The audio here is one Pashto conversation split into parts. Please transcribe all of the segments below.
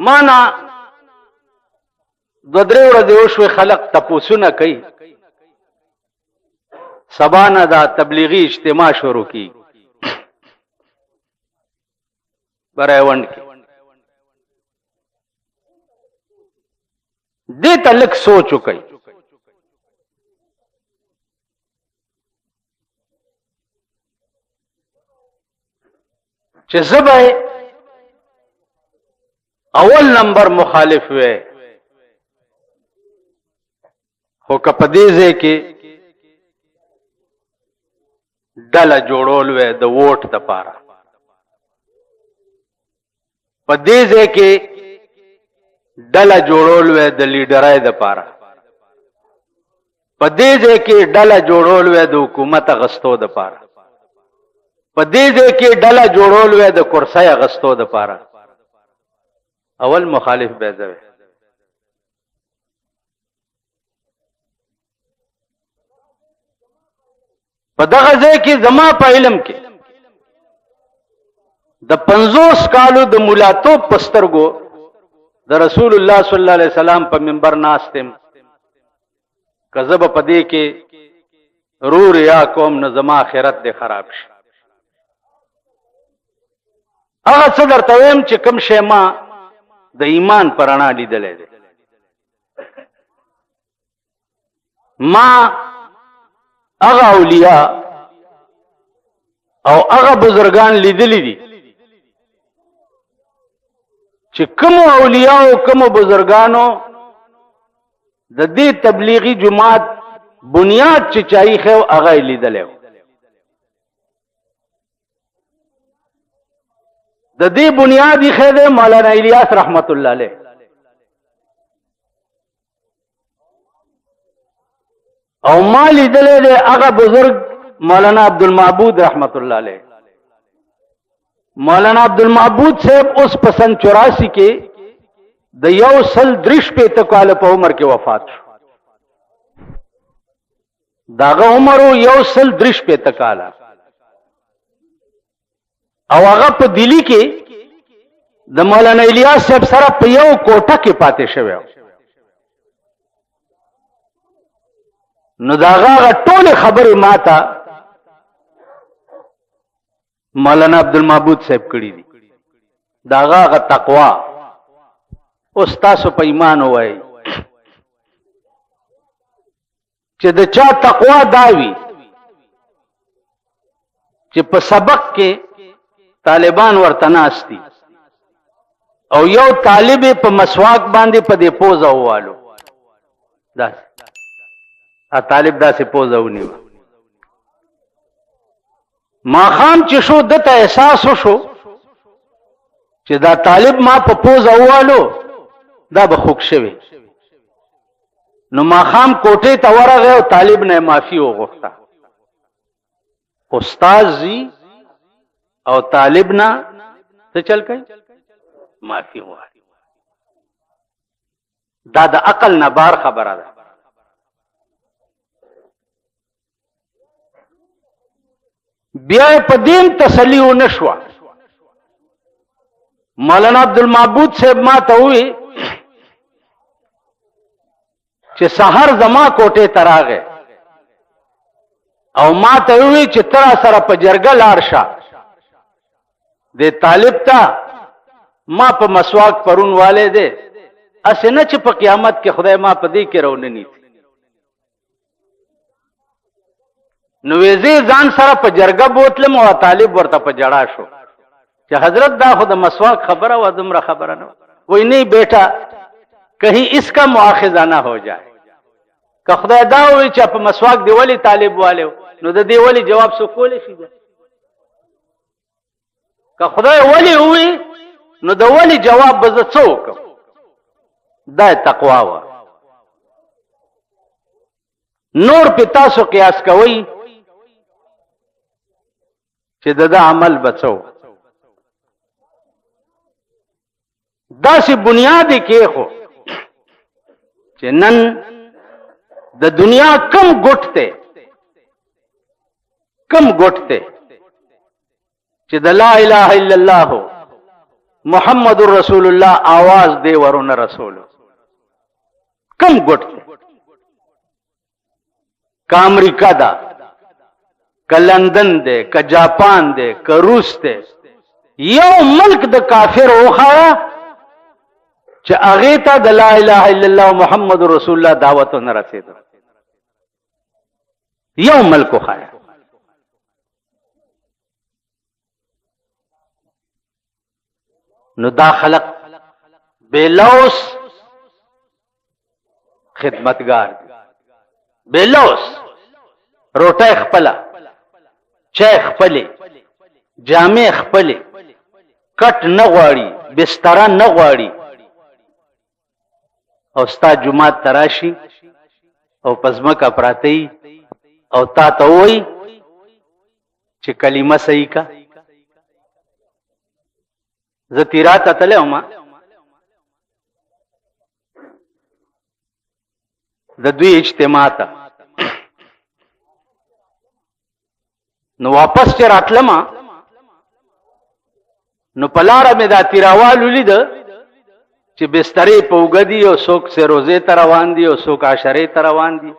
مانا دو درې ورځې وشوې خلق تپوسونه کوي سبا نه دا تبلیغي اجتماع شروع کی برایوند کې دې ته لږ سوچ وکړئ چې زبې اول نمبر مخالف وې خو که په دې ځای کې ډله جوړول وې د ووټ دپاره په دې ځای کې ډله جوړول وې د لیډرای دپاره په دې ځای کې ډله جوړول وې د حکومت اغستو دپاره په دې ځای کې ډله جوړول وې د کرسۍ اغستو دپاره اول مخالف به زه په دغه ځای کې زما په علم کې د 50 کالو د مولاتوب په سترګو د رسول الله صلی الله علیه وسلم په منبر ناستم که زه به په دې کې رو ریا کوم نو زما آخرت دې خراب شي هغه څه درته ویم چې کوم شی ما د ایمان پر رڼا لیدلی دی ما هغه اولیاء او هغه بزرگان لیدلی دي چې کوم اولیاء او کوم بزرگانو د دې تبلیغي جماعت بنیاد چې چای خو هغه لیدلی د دې بنیادی خیده مولانا الیاس رحمت الله علیه او ما لیدلی دی هغه بزرگ مولانا عبدالمعبود رحمت الله علیه مولانا عبدالمعبود صاحب اوس په سن 84 کې د 103 کال په عمر کې وفات شو داغه عمر 103 کال او هغه په دلی کې د مولانا الیاس صاحب سره په یو کوټه کې پاتې شوی نو داغه ټول خبرې ماته مولانا عبدالمعبود صاحب کړی دي داغه تقوا اوس تاسو په ایمان وای چې د چا تقوا داوي چې په سبق کې طالبان ورته ناستي او یو طالب په مسواک باندې په دې پوزه ووالو دا طالب داسې پوزه ونیو ما خام چې شو دته احساس وشو چې دا طالب ما په پوزه ووالو دا به خوک شوی نو ما خام کوټې ته ورغی او طالب نه معافي وغوښته استاد زی او طالب نه څه چل کوي معافي وغواړي دا د عقل نه بار خبره ده بیا په دین تسلی و نشوه مولانا عبدالمعبود صاحب ما ته وی چې سحر زما کوټې ته راغی او ما ته وی چې تر سره په جرګه لاړ شه د طالب ته ما په مسواک پرون والے دے اسنه چې په قیامت کې خدای ما په دې کې روننی نو ویزه ځان سره په جرګه بوتلم او طالب ورته په جړا شو چې حضرت دا خود مسواک خبره و دمره خبره نه وای نه بیٹا کہیں اس کا مؤاخذہ نہ ہو جائے که خدای دا وی چې په مسواک دی ولی طالب والے نو د دې ولی جواب سو کولې شي که خدای ولی وی نو د ولی جواب به څوک دا تقوا و نور په تاسو قیاس کوي چې د عمل بچو دا سی بنیادی کې خو چې نن د دنیا کم ګټته چې د لا اله الا الله मोहम्मदुर रसूलुल्लाह आवाज दे वरुण रसूल कम गुट का अमरीका दा का लंदन दे का जापान दे का रूस दे यो मुल्क द काफिर ओखाया च अगेता द ला इलाहा इल्लल्लाह मोहम्मदुर रसूलुल्लाह दावत न रसेद यो मुल्क ओखाया नु दा खलक बेलौस खिदमतगार बेलौस रोटा खपला चाय खपले जामे खपले कट न गवाड़ी बिस्तरा न गवाड़ी और स्ता जुमात तराशी और पजमा का प्रातई और ता तोई चे कलीमा सही का जतीरात अतले होमा दद्वी इज्तिमा था नु वापस चे रातलमा नु पलारा में दा तिरावाल उलिद चे बिस्तरे पौगदी और सोक से रोजे तरवान दी और सोक आशरे तरवान दी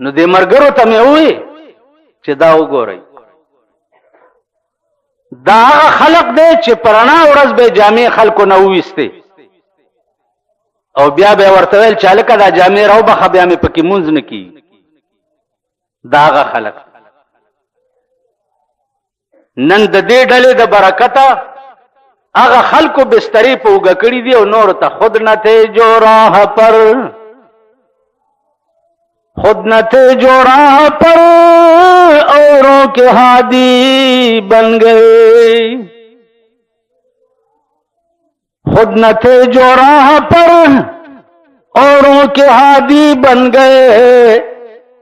नु दे मरगरो तमे हुए चे दा उगो रही दा खलक दे चे पराना उरस बे जामे खल को नवीस्ते और ब्या बे वर्तवेल चालका दा जामे राव बखा ब्या में पकी मुंज न की दागा खलक नंद दे डले द बरकता आगा खल को बिस्तरी पे उगकड़ी दी और नोर ता खुद न थे जो राह पर खुद न थे जो राह पर औरों के हादी बन गए खुद न थे जो राह पर औरों के हादी बन गए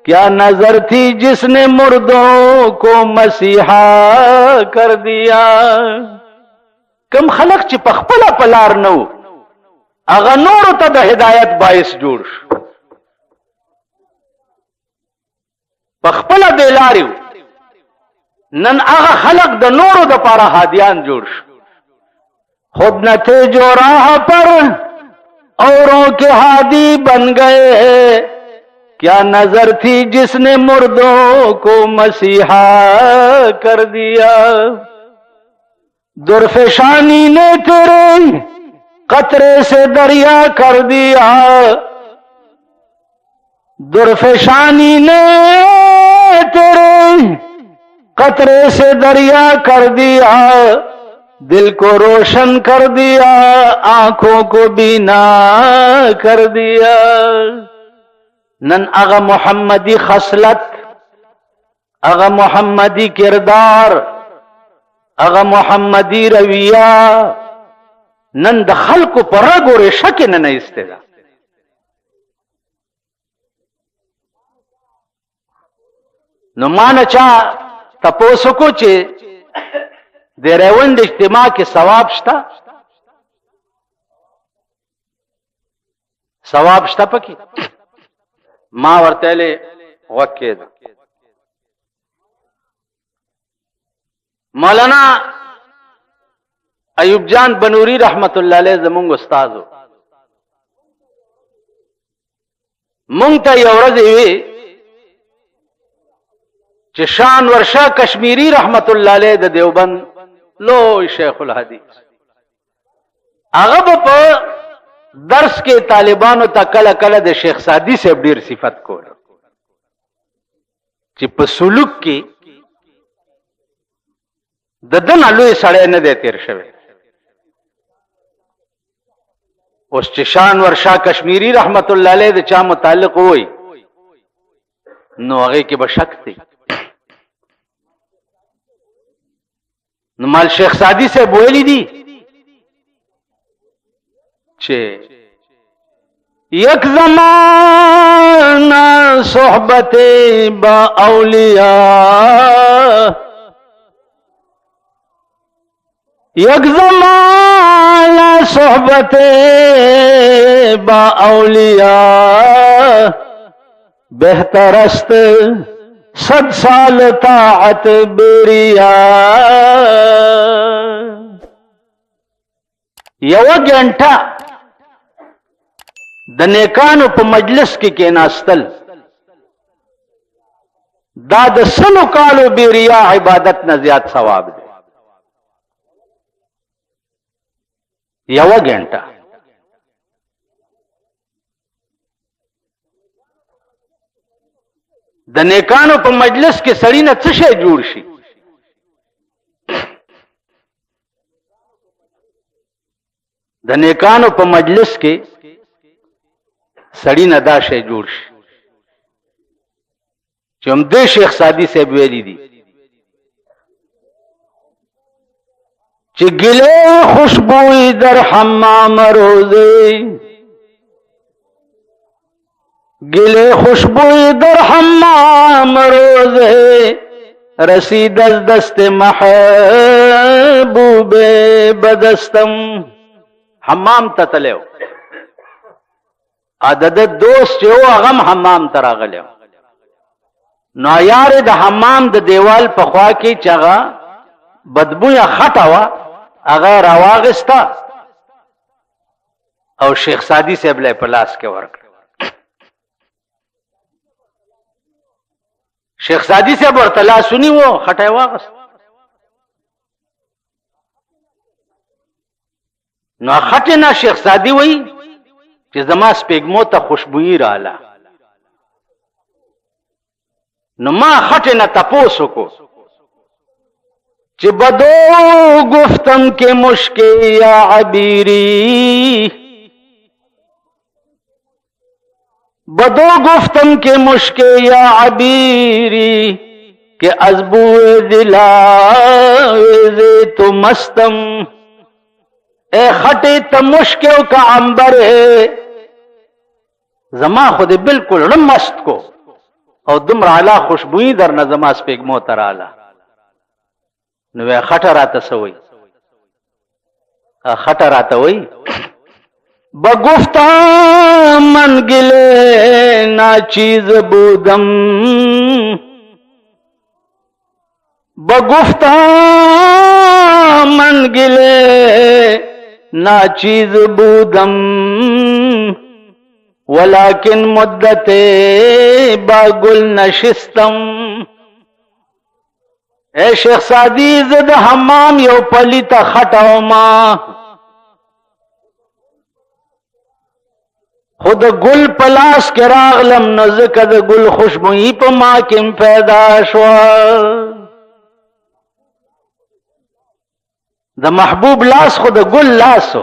क्या नजर थी जिसने मुर्दों को मसीहा कर दिया कम खलक ची पखपला पलार नौ अगा नूर तद हिदायत बाइस जोड़ पखपला बेलारिव नन अगा खलक द नूर द पारा हादियान जोड़ खुद न थे जो राह पर औरों के हादी बन गए क्या नजर थी जिसने मुर्दों को मसीहा कर दिया दुर्फेशानी ने तेरे कतरे से दरिया कर दिया दुर्फेशानी ने तेरे कतरे से दरिया कर दिया दिल को रोशन कर दिया आंखों को बीना कर दिया नन अगा मोहम्मदी खसलत अगा मोहम्मदी किरदार अगा मोहम्मदी रविया नन दखल को परग और शक न इस्तेदा नुमान चा तपोसको चे दे रेवंद इज्तिमा के सवाब शता सवाब शता पकी मां वर्तेले वक्केद मौलाना अयूब जान बनूरी रहमतुल्लाह अलैह जमुंग उस्ताद हो मुंग ता यवरज हुई शान वर्षा कश्मीरी रहमतुल्लाह अलैह द देवबंद लो शेखुल हदीस अगब पर दर्श के तालिबानों तक कल कल द शेख सादी से अबडीर सिफत को चिप सुलूक की ददन अलू सड़े न देते रशवे उस चिशान वर्षा कश्मीरी रहमतुल्लाह अलैह द चा मुताल्लिक हुई नो आगे की बशक थी नुमाल शेख सादी से बोली दी चे यक ज़माना सोहबते बा औलिया यक ज़माना सोहबते बा औलिया बेहतरस्त 100 साल ताअत बेरिया یوه ګنټه د نیکانو په مجلس کې کېناستل دا د سلو کالو بې ریا عبادت نه زیات ثواب دی. یوه ګنټه د نیکانو په مجلس کې سړی نه څه شی جوړ شي؟ د نیکانو په مجلس کې سړی نه دا شی جوړ شي چې هم دې شیخ سادی صاحب ویلي دي چې ګلې خوشبوئی در حمام روزے گلے خوشبوئی در حمام روزے رسید از دست محبوب بدستم. حمام ته تلو عدد دوست چې و هغه حمام ته راغلی نو یار د حمام د دیوال په خوا کې چې هغه بدبویه خټه وه هغه راواغسته او شیخ سادی صاحب له په لاس کې ورکړه. شیخ سادی صاحب ورته لاسونی و خټه واغست نو خټه نه شیخ سادی وای چې زما سپېږمو ته خوشبوئی رااله نو ما خټه نه تپوس وکړو چې بدو گفتم که مشکل یا عبیری بدو گفتم که مشکل یا عبیری کہ از بوئے دلاویز تو مستم. اے خٹے تا مشکل کا عنبر ہے زما خود بالکل رم مست کو او دمر علا خوشبوئی در نظما سپیگمو تر آلا نوے خٹا راتا سوئی خٹا راتا وئی بگفتا من گلے ناچیز بودم بگفتا من گلے ناچیز بودم ولیکن مدت با گل نشستم. اے شیخ سادی زد حمام یو پلی تا خٹاو ما خود گل پلاس کے راغلم نزک د گل خوشبوئی پا ما کم پیدا شوا د محبوب لاس خود گل لاسو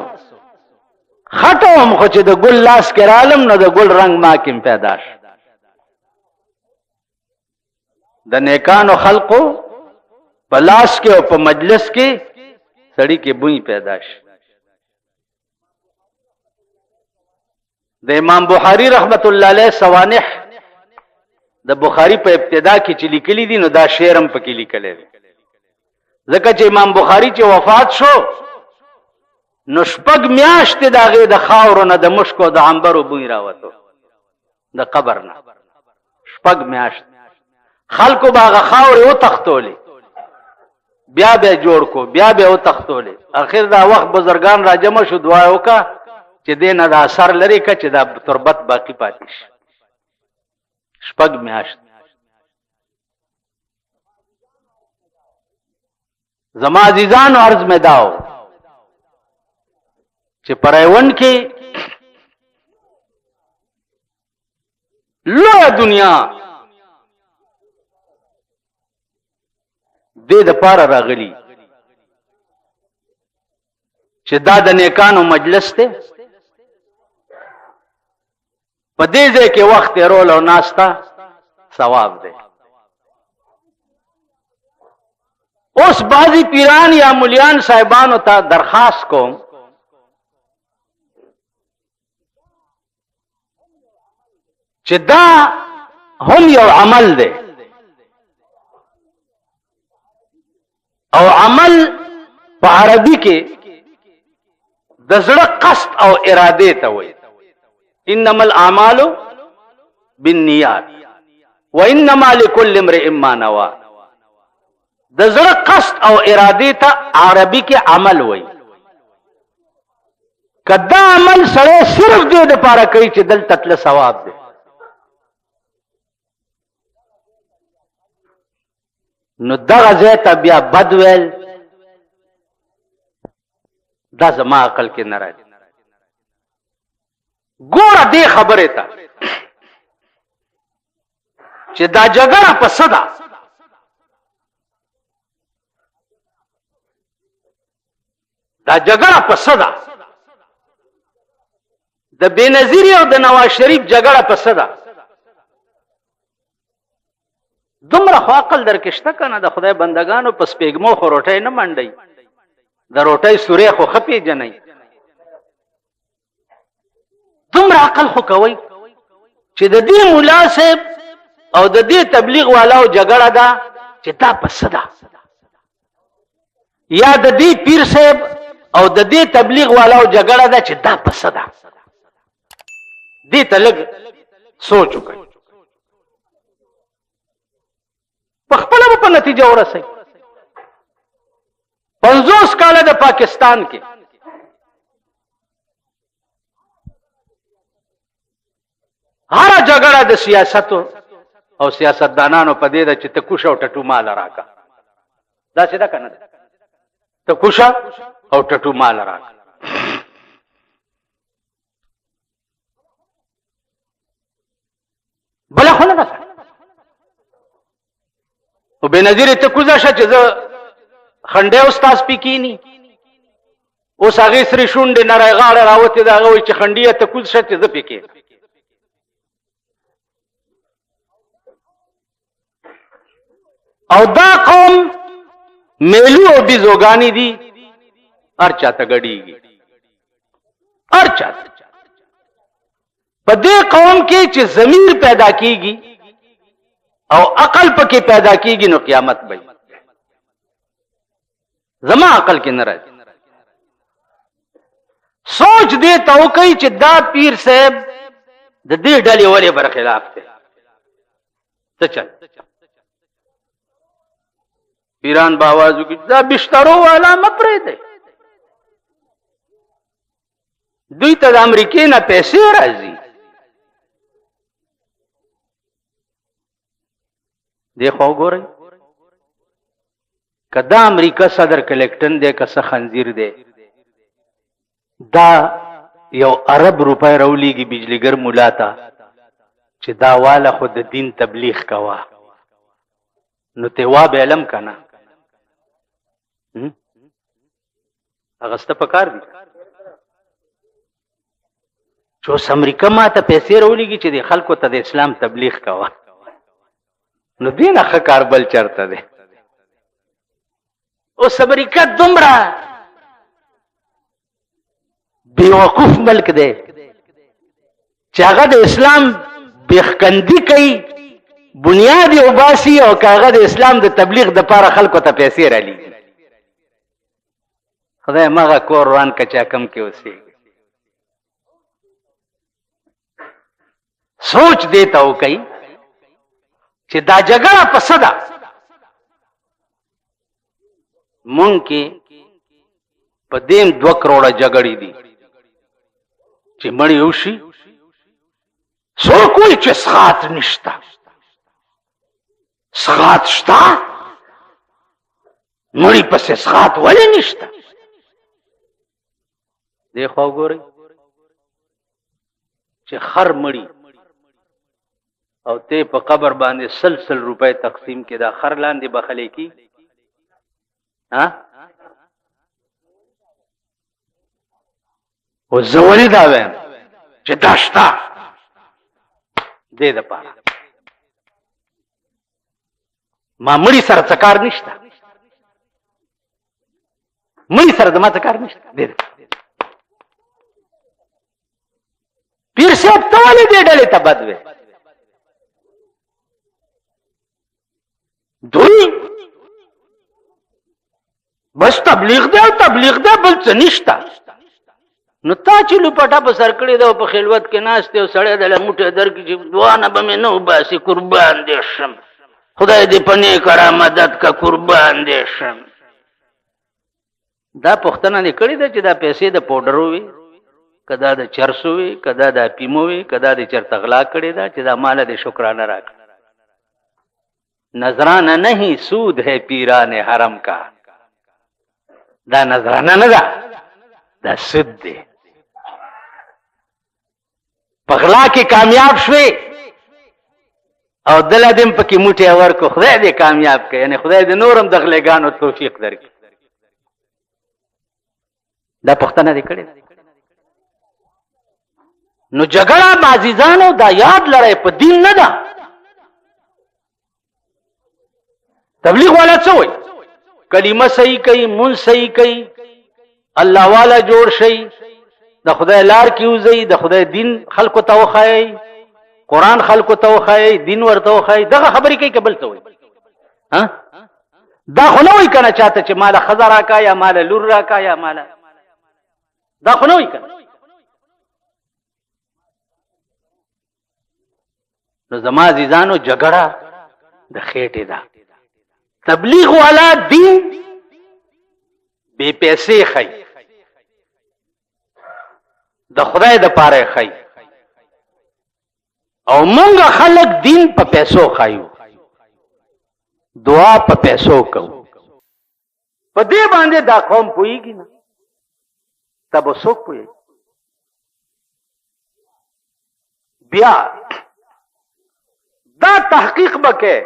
خطوم خو چې د گل لاس کې رالم نو د گل رنگ ما کم پیدا شو. د نیکانو خلقو په لاس کې او په مجلس کې سړی کې بوئی پیدا شي. د امام بخاری رحمت الله علیه سوانح د بخاری په ابتدا کې چې لیکلي دي نو دا شعر هم پکې لیکلی دی ځکه چې امام بخاری چې وفات شو نو شپږ میاشتې د هغې د خاورو نه د مشکو د عنبرو بوی راوتو د قبر نه شپږ میاشتې خلکو به هغه خاورې وتښتولې بیا به جوړ کو بیا به وتښتولې اخر دا وخت بزرګان را جمع شو دعا وکړه چې دې نه دا اثر لري که چې دا تربت باقی پاتې شي. شپږ میاشت زما عزیزانو عرض میں داو چې پرایون کې لویه دنیا دې د پاره راغلی چې دا د نیکانو مجلس ته په دې ځای کې وخت تیرول او ناستا ثواب دی. اوس بعضی پیران یا ملیان صاحبانو ته درخواست کوم چې دا هم یو عمل دی او عمل په عربي کې د زړه قصد او اراده ته وایي. انما الاعمال بالنیات وانما لكل امرئ ما نوى. د زړه قصد او اراده ته عربي کې عمل وایي کدا عمل سره صرف دې د پاره کوي چې دلته تل ثواب دی، نو دغه ځای ته بیا بد ویل دا زما عقل کې نه راځي. ګوره دې خبرې ته چې دا جګړه په څه ده؟ دا جګړه په څه ده؟ د بېنظیري او د نواز شریف جګړه په څه ده؟ دومره خو عقل درکې شته که نه؟ د خدای بندګانو په سپېږمو خو روټۍ نه منډئ، د روټۍ سورې خو ښه پېژنئ. دومره عقل خو کوئ چې د دې ملا صاحب او د دې تبلیغ والاو جګړه ده چې دا په څه ده، یا د دې پیر صاحب او د دې تبلیغ والاو جګړه ده چې دا په څه ده. دې ته لږ سوچ وکړئ، په خپله به په نتیجه ورسئ. 50 کاله د پاکستان کې هره جګړه د سیاستو او سیاستدانانو په دې ده چې ته کوشه او ټټو مال راکا. دا څه ده کنه؟ ته کوشه او ټټو مال راکا. بل خو نه ده. او بنظیر ته کوزه شه چې زه خنډه استاد پکینی اوس هغه سری شونډه نه راغاړه راوته دا وای چې خنډیه ته کوز شه چې زه پکې. او دا قوم میلو او بیزوګانی دي، هر چاته غړیږي، هر چاته. په دې قوم کې چې ضمیر پیدا کیږي او عقل پکې پیدا کیږي نو قیامت به زما عقل کې نه راځي. سوچ دې ته وکړي چې دا پیر صاحب د دې ډلې ولې برخلاف دی. څه چل پیران باوازو کې دا بشترو والا مپرې دی، دوی ته د امریکې نه پیسې راځي. دیکھو ګورئ کدا امریکا صدر کلیکټن دی که څه خنزیر دی، دا یو ارب روپۍ راولیږي بجلیګر مولا ته چې دا واله خو د دین تبلیغ کوه، نو ته وا به علم که نه؟ اغسته پکار دي چې اوس امریکا ما ته پیسې راولیږي چې د خلکو ته د اسلام تبلیغ کوه، نو دې نه ښه کار بل چرته دی. اوس امریکا دومره بیوقوف ملک دی چې هغه د اسلام بیخکندي کوي، بنیاد یې وباسي او که هغه د اسلام د تبلیغ دپاره خلکو ته پیسې رالیږي. خدای مغه کور روان که چا کم کې اوسېږي. سوچ دې ته وکئ چې دا جګړه په څه ده. مونږ کې په دیم 2 کروڑه جګړې دي چې مړی وشي. څوک وایي چې سخات نشته؟ سخات شته، مړی پسې سخات ولې نشته؟ دیکھو ګورئ چې خر مړی او ته په قبر باندې سلسل روپے تقسیم کې دا خر لاندې بخلې کی ها او زولې دا ویم چې داشتا دې د پاره ما مړی سره څه کار نشته، مړی سره د ما څه کار نشته. دې پیر صاحب ته ولې دې ډلې ته بد وې؟ دوی بس تبلیغ دی او تبلیغ دی، بل څه نشته. نو تا چې لوپټه په سر کړې ده او په خلوت کې ناست دی او سړی دله موټی درکړي چې دعا نه به مې نه وباسي، قربان دې شم، خدای دې په نیک را مدد که، قربان دې شم. دا پوښتنه دې کړې ده چې دا پیسې د پوډرو وي؟ کدا د چرسو وي کدا د پیمو وي کدا د چرته غلا کړي دا چې دا مال د شکرانه راکړه نذرانہ نہیں سود ہے پیران حرم کا دا نذرانہ نه دا دا سود دی پغلا کې کامیاب شوي او دل دم پکې موټي ورکو خدای دې کامیاب کړي یعنی خدای دې نورم د غلګانو توفیق درکړي دا پښتنه دې کړي نو جګړه عزیزانو دا یاد لرئ په دین نه ده تبلیغ والا څه وایي کلمه صحیح کوي مون صحیح کوي الله والا جوړ شي د خدای لار کې وځي د خدای دین خلکو ته وخایي قرآن خلکو ته وخایي دین ورته وخایي دغه خبرې کوي قبل ته وایي ها دا خو نه وایي کنه چاته چې مال خزر راکا یا مال لور راکا یا مال دا خو نه وایي کنه نو زما عزیزانو جګړه د خېټې ده تبلیغ والا دین بے پیسې خی د خدای د پاره خی او مونږ خلق دین په پیسو خایو دعا په پیسو کو په دې باندې دا قوم پويږي نه تب وسوک پوي بیا دا تحقیق بکې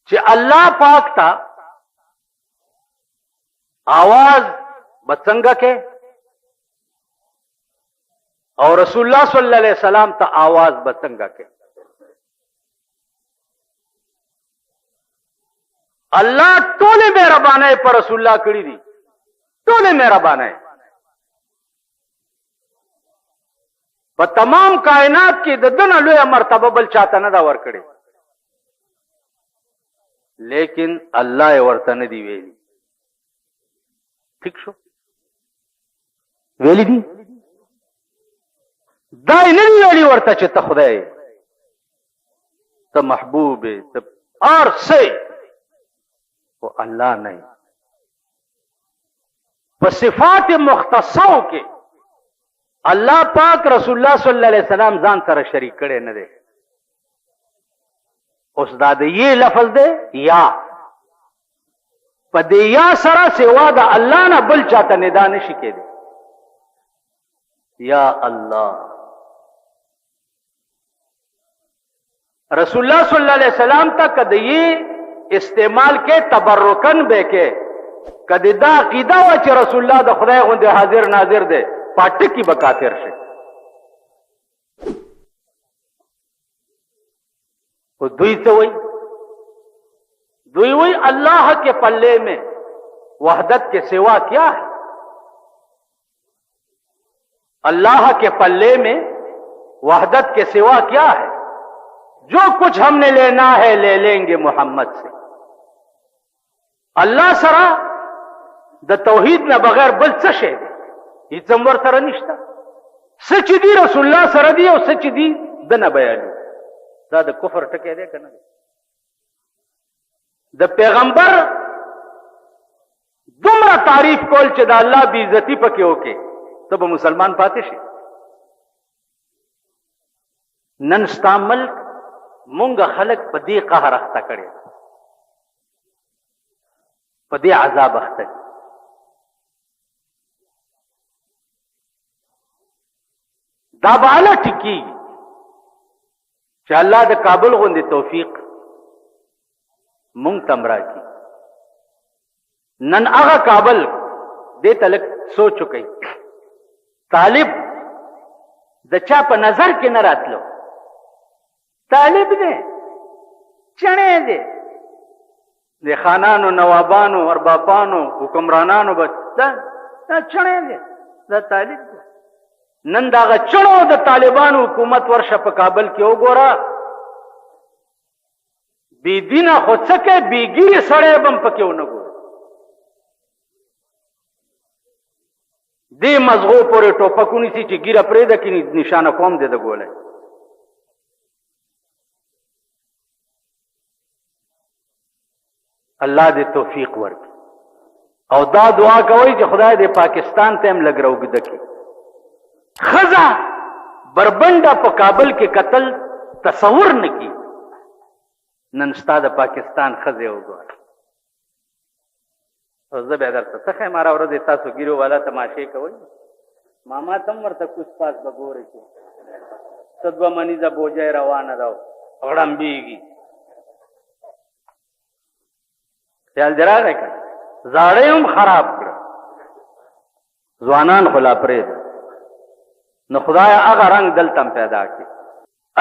چې الله پاک تا आवाज بڅنګه کې او رسول الله صلی الله علیه وسلم ته आवाज بڅنګه کې الله ټوله مهربانه پر رسول الله کړی دي ټوله مهربانه په تمام کائنات کې د دنیا لوی مرتبه بل چاته نه دا ور کړی لیکن الله ورته نه دی ویلي ٹھیک شو ویلی دي دا نه ویلي ورته چې ته خدای ته محبوب ته اور سه او الله نه په صفات مختصو کې الله پاک رسول الله صلی الله علیه وسلم ځان سره شریک کړي نه دي اوس دا د یې لفظ دی یا په دې یا سره سوا د الله نه بل چاته ندا نشي کېدی یا الله رسول الله صلی الله علیه وسلم ته کده یې استعمال کې تبرکن به کې کده دا عقیده و چې رسول الله د خدای غوندې حاضر ناظر دی پټکی به کافر شي او دوی څه وایي دوی وایي الله کے پلے میں وحدت کے سوا کیا ہے اللہ کے پلے میں وحدت کے سوا کیا ہے جو کچھ ہم نے لینا ہے لے لیں گے محمد سے اللہ سرا د توحید نہ بغیر بل څه شی دی هیڅ ور سره نشته سچ دی رسول الله سره دی او سچ دی د نه بیانو دا د کفر ټکی دی کنه د پیغمبر دومره تعریف کول چې د الله بی عزتی پکې وکي ته به مسلمان پاتې شي نن ستا ملک مونږ خلق په دې قهر اخته کړي په دې عذاب اخته دا بالا ټکی چې الله د کابل غوندې توفیق مونږ تم راکړي نن هغه کابل دې تلک سوچو کوي طالب د چا په نظر کې نه راتلو طالب دې چڼې دې د خانانو نوابانو اربابانو حکمرانانو بس دا چڼې دې دا طالب دې نن داغه چڼو د طالبانو حکومت ورشه په کابل کې وګوره بی دینه خو څکه بیګی سړی بم پکې ونه ګور دې مزغو پورې ټوپکونی سي چې ګیره پرې ده کې نشانه کوم دې د ګولې الله دې توفیق ورکړي او دا دعا کوي چې خدای دې پاکستان ته هم لګ راوګده کړي. ښځه بربنډه په کابل کې قتل تصور نه کی. نن ستا د پاکستان ښځې وګوره. او زه بیا درته څه ښیم هره ورځ تاسو ګیرو والا تماشې کوئ. ماما ته هم ورته کوس پاس به ګورئ چې څه دوه منیزه بوجۍ روانه ده او غړمبېږي. خیال دې راغی که زاړه هم خراب کړه، ځوانان خو لا پرېږده. نو خدایه هغه رنګ دلته هم پیدا کړي.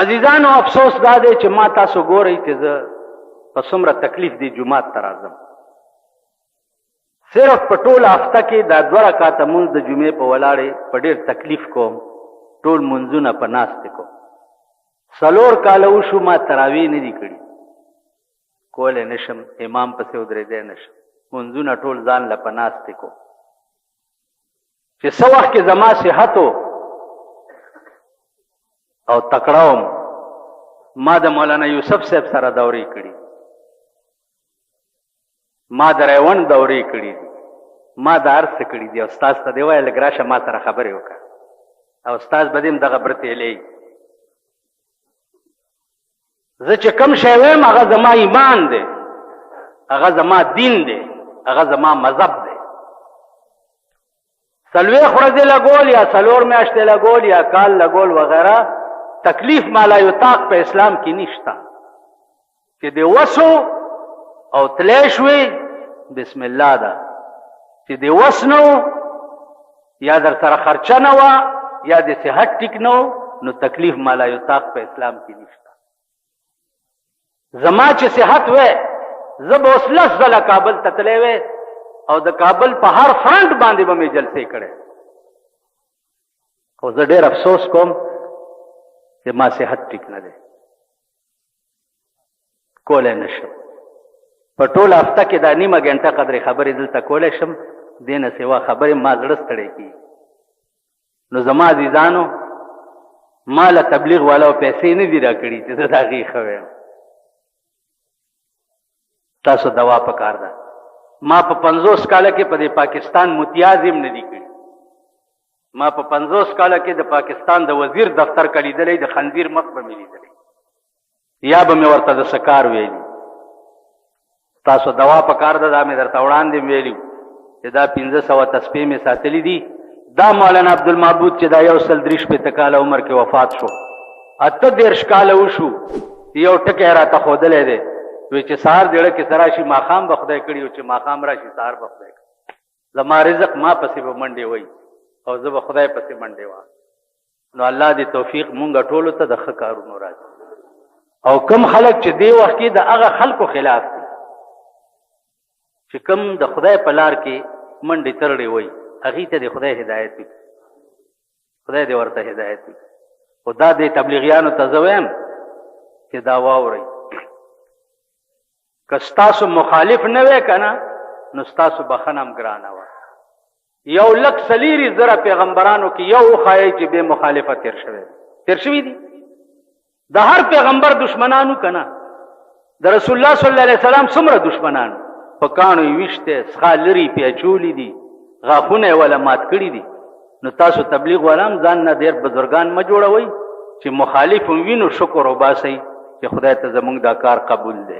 عزیزانو افسوس دا دی چې ما تاسو ګورئ چې زه په څومره تکلیف دی جومات ته راځم. صرف په ټوله هفته کې دا 2 رکعته مونځ د جمعې په ولاړې په ډېر تکلیف کوم. ټول مونځونه په ناستې کوم. 4 کاله وشو ما تراویح نه دي کړي، کولی نشم، امام پسې ودرېدی نشم. مونځونه ټول ځان له په ناستې کوم. چې څه وخت کې زما صحت او تکړه وم، ما د مولانا یوسف صاحب سره دورې کړي، ما د ریوڼ دورې کړي دي، ما د هر څه کړي دي. او استاذ ته دې وایه لږ راشه ما سره خبرې وکړه. او استاذ به دې هم دغه برتېلی. زه چې کوم شی وایم هغه زما ایمان دی، هغه زما دین دی، هغه زما مذهب دی. 40 ورځې لګول یا 4 میاشتې لګول یا کال لګول وغیره تکلیف مالا یطاق په اسلام کې نشته. چې د وسو او تلی شوې بسم الله ده، چې د وس نه یا در سره خرچه نه وه یا د صحت ټیک نه نو تکلیف مالا یطاق په اسلام کې نشته. زما چې صحت وې زه به اوس 10 ځله کابل ته تلی وې او د کابل په هر فرنټ باندې به مې جلسې کړې. خو زه ډېر افسوس کوم چې ما صحت ټیک نه دی، کولی نشم. په ټوله هفته کې دا نیمه ګنټه قدرې خبرې دلته کولی شم، دې نه سوا خبرې ما زړه ستړی کېږي. نو زما عزیزانو ما له تبلیغ والاو پیسې نه دي راکړي چې زه د هغې ښه ویم. تاسو دوا پکار ده. ما په 50 کاله کې په دې پاکستان متیاز هم نه دي کړي. ما په 50 کاله کې د پاکستان د وزیر دفتر کې لیدلی، د خنزیر مخ به مې لیدلی یا به مې ورته د سکار ویلي. تاسو دوا پکار ده، دا مې درته وړاندې ویلي چې دا 1500 تسبیح مې ساتلي دي. دا مولانا عبدالمعبود چې دا 133 کاله عمر کې وفات شو، 38 کاله وشو، یو ټکی راته ښودلی دی وی چې سهار دیړه کې سره شي ماښام به خدای کړي او چې ماښام راشي سهار به خدای کړي. زما رزق ما پسې به منډې وای او زه به خدای پسې منډې وام. نو الله دې توفیق مونږ ټولو ته د ښه کارونو راځي. او کم خلک چې دی وخت کې د هغه خلکو خلاف دي چې کم د خدای په لار کې منډې ترړې وای، هغې ته د خدای هدایت وي، خدای دې ورته هدایت وي. خو دا دې تبلیغیانو ته زه وایم چې دا واورئ، که ستاسو مخالف نه وی که نه نو ستاسو بخنه هم ګرانه وه. 1,40,000 پیغمبرانو کې یو وښایئ چې بې مخالفه تیر شوي دي. د هر پیغمبر دشمنانو که نه، د رسول الله صلی الله علیه وسلم څومره دشمنانو، په کاڼو یې ویشته، څخه لرې پیچولي دي، غاښونه یې وله مات کړي دي. نو تاسو تبلیغ والا هم ځان نه ډېر بزرګان مه جوړوئ چې مخالف هم وي نو شکر وباسئ چې خدای ته زموږ دا کار قبول دی.